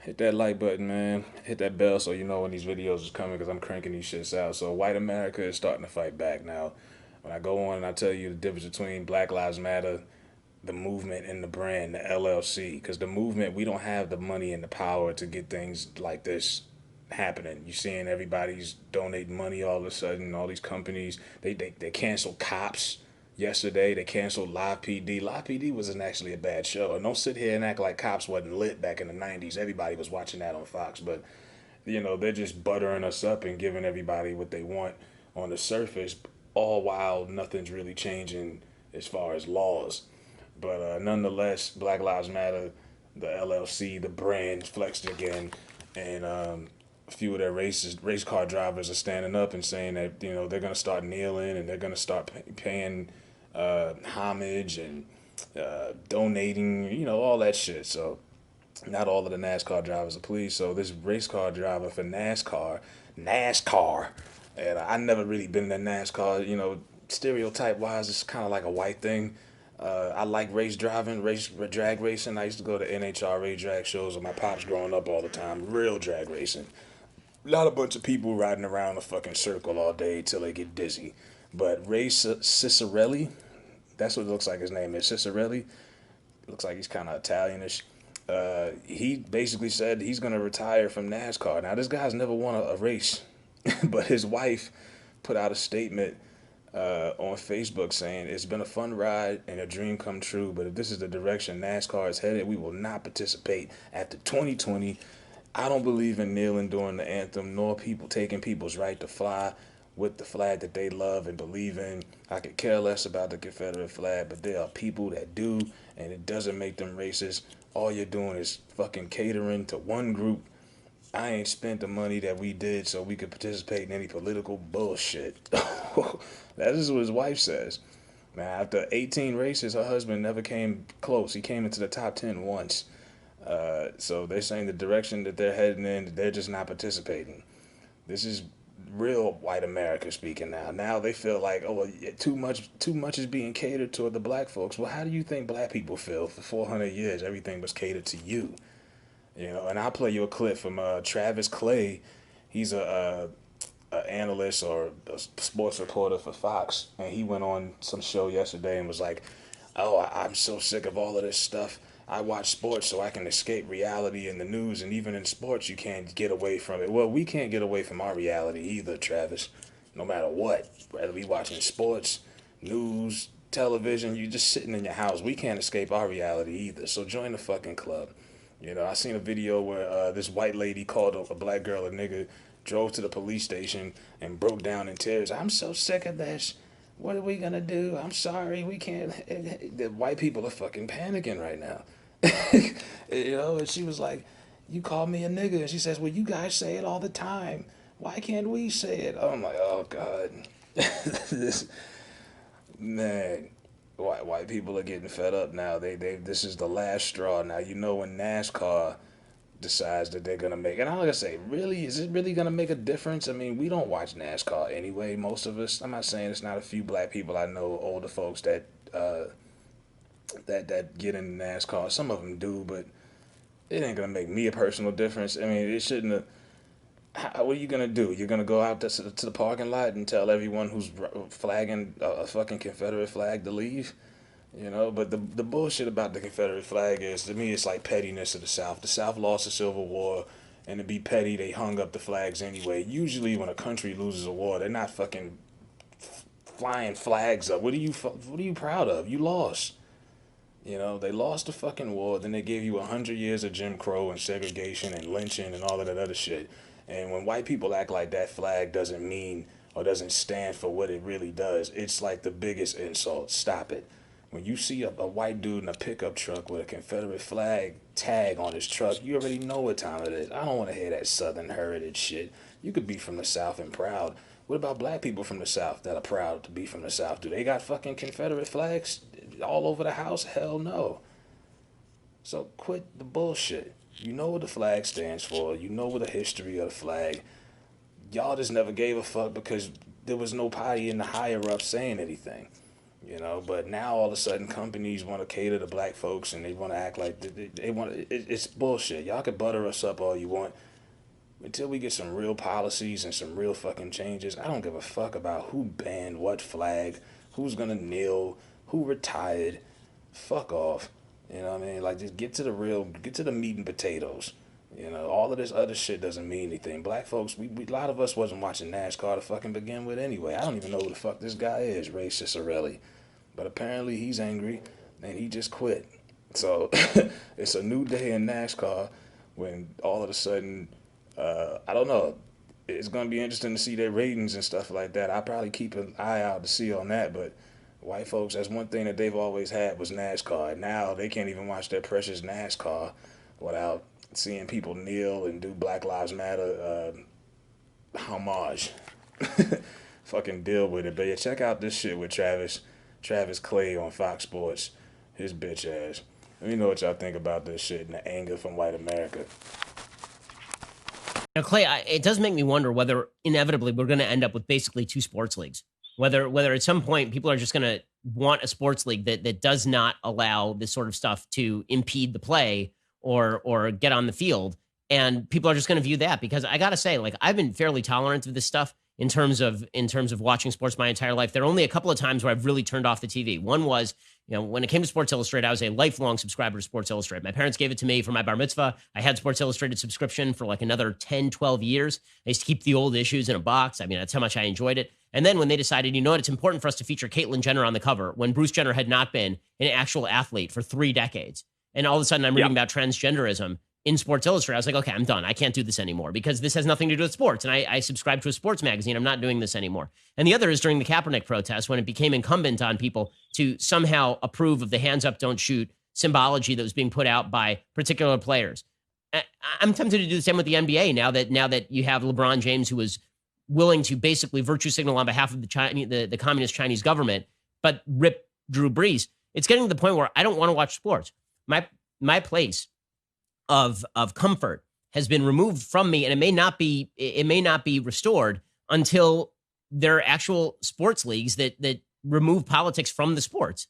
Hit that like button, man. Hit that bell so you know when these videos is coming because I'm cranking these shits out. So white America is starting to fight back now. When I go on and I tell you the difference between Black Lives Matter, the movement, and the brand, the LLC, because the movement, we don't have the money and the power to get things like this happening. You're seeing everybody's donating money all of a sudden. All these companies, they cancel cops yesterday. They canceled Live PD. Live PD wasn't actually a bad show. And don't sit here and act like Cops wasn't lit back in the 90s. Everybody was watching that on Fox. But, they're just buttering us up and giving everybody what they want on the surface, all while nothing's really changing as far as laws. But nonetheless, Black Lives Matter, the LLC, the brand flexed again. And a few of their race car drivers are standing up and saying that they're going to start kneeling and they're going to start paying homage and donating, all that shit. So not all of the NASCAR drivers are pleased. So this race car driver for NASCAR, and I never really been in NASCAR. Stereotype wise, it's kind of like a white thing. I like race driving, drag racing. I used to go to NHRA drag shows with my pops growing up all the time. Real drag racing. Not a bunch of people riding around a fucking circle all day till they get dizzy. But Ray Ciccarelli, that's what it looks like his name is. Ciccarelli. Looks like he's kind of Italianish. He basically said he's going to retire from NASCAR. Now, this guy's never won a race, but his wife put out a statement on Facebook saying it's been a fun ride and a dream come true, but if this is the direction NASCAR is headed, we will not participate after 2020. I don't believe in kneeling during the anthem, nor people taking people's right to fly with the flag that they love and believe in. I could care less about the Confederate flag, but there are people that do, and it doesn't make them racist. All you're doing is fucking catering to one group. I ain't spent the money that we did so we could participate in any political bullshit. That is what his wife says. Now, after 18 races, her husband never came close. He came into the top 10 once. So they're saying the direction that they're heading in, they're just not participating. This is real white America speaking now. Now they feel like, oh, well, yeah, too much is being catered toward the black folks. Well, how do you think black people feel? For 400 years, everything was catered to you. And I'll play you a clip from Travis Clay. He's a analyst or a sports reporter for Fox, and he went on some show yesterday and was like, "Oh, I'm so sick of all of this stuff. I watch sports so I can escape reality in the news, and even in sports, you can't get away from it." Well, we can't get away from our reality either, Travis. No matter what, whether we watching sports, news, television, you just sitting in your house. We can't escape our reality either. So join the fucking club. I seen a video where this white lady called a black girl a nigga, drove to the police station, and broke down in tears. I'm so sick of this. What are we gonna do? I'm sorry, we can't. The white people are fucking panicking right now. And she was like, "You called me a nigga," and she says, "Well, you guys say it all the time. Why can't we say it?" I'm like, oh god, this man. White people are getting fed up now. They this is the last straw. Now when NASCAR decides that they're gonna make, and I'm gonna say, really, is it really gonna make a difference? I mean, we don't watch NASCAR anyway. Most of us. I'm not saying it's not a few black people I know, older folks that that get into NASCAR. Some of them do, but it ain't gonna make me a personal difference. I mean, it shouldn't have. What are you gonna do? You're gonna go out to the parking lot and tell everyone who's flagging a fucking Confederate flag to leave? But the bullshit about the Confederate flag is, to me, it's like pettiness of the South. The South lost the Civil War, and to be petty, they hung up the flags anyway. Usually, when a country loses a war, they're not fucking flying flags up. What are you proud of? You lost. They lost the fucking war. Then they gave you 100 years of Jim Crow and segregation and lynching and all of that other shit. And when white people act like that flag doesn't mean or doesn't stand for what it really does, it's like the biggest insult. Stop it. When you see a white dude in a pickup truck with a Confederate flag tag on his truck, you already know what time it is. I don't want to hear that Southern heritage shit. You could be from the South and proud. What about black people from the South that are proud to be from the South? Do they got fucking Confederate flags all over the house? Hell no. So quit the bullshit. You know what the flag stands for. You know what the history of the flag. Y'all just never gave a fuck because there was nobody in the higher up saying anything. you know. But now all of a sudden, companies want to cater to black folks, and they want to act like they want. It's bullshit. Y'all can butter us up all you want. Until we get some real policies and some real fucking changes, I don't give a fuck about who banned what flag, who's gonna kneel, who retired. Fuck off. You know what I mean? Like, just get to the meat and potatoes. You know, all of this other shit doesn't mean anything. Black folks, a lot of us wasn't watching NASCAR to fucking begin with anyway. I don't even know who the fuck this guy is, Ray Ciccarelli. But apparently he's angry and he just quit. So it's a new day in NASCAR when all of a sudden, I don't know. It's going to be interesting to see their ratings and stuff like that. I'll probably keep an eye out to see on that. But white folks, that's one thing that they've always had was NASCAR. Now they can't even watch their precious NASCAR without seeing people kneel and do Black Lives Matter homage. Fucking deal with it. But yeah, check out this shit with Travis Clay on Fox Sports. His bitch ass. Let me know what y'all think about this shit and the anger from white America. Now, Clay, it does make me wonder whether inevitably we're going to end up with basically two sports leagues. Whether at some point people are just going to want a sports league that does not allow this sort of stuff to impede the play or get on the field, and people are just going to view that. Because I got to say, like, I've been fairly tolerant of this stuff in terms of watching sports my entire life. There are only a couple of times where I've really turned off the TV. One was, when it came to Sports Illustrated, I was a lifelong subscriber to Sports Illustrated. My parents gave it to me for my bar mitzvah. I had Sports Illustrated subscription for like another 10, 12 years. I used to keep the old issues in a box. I mean, that's how much I enjoyed it. And then when they decided, it's important for us to feature Caitlyn Jenner on the cover, when Bruce Jenner had not been an actual athlete for 3 decades. And all of a sudden I'm reading about transgenderism in Sports Illustrated. I was like, okay, I'm done. I can't do this anymore because this has nothing to do with sports. And I subscribe to a sports magazine. I'm not doing this anymore. And the other is during the Kaepernick protest, when it became incumbent on people to somehow approve of the hands up, don't shoot symbology that was being put out by particular players. I'm tempted to do the same with the NBA now that you have LeBron James, who was willing to basically virtue signal on behalf of the communist Chinese government, but rip Drew Brees. It's getting to the point where I don't want to watch sports. My place of comfort has been removed from me, and it may not be restored until there are actual sports leagues that remove politics from the sports.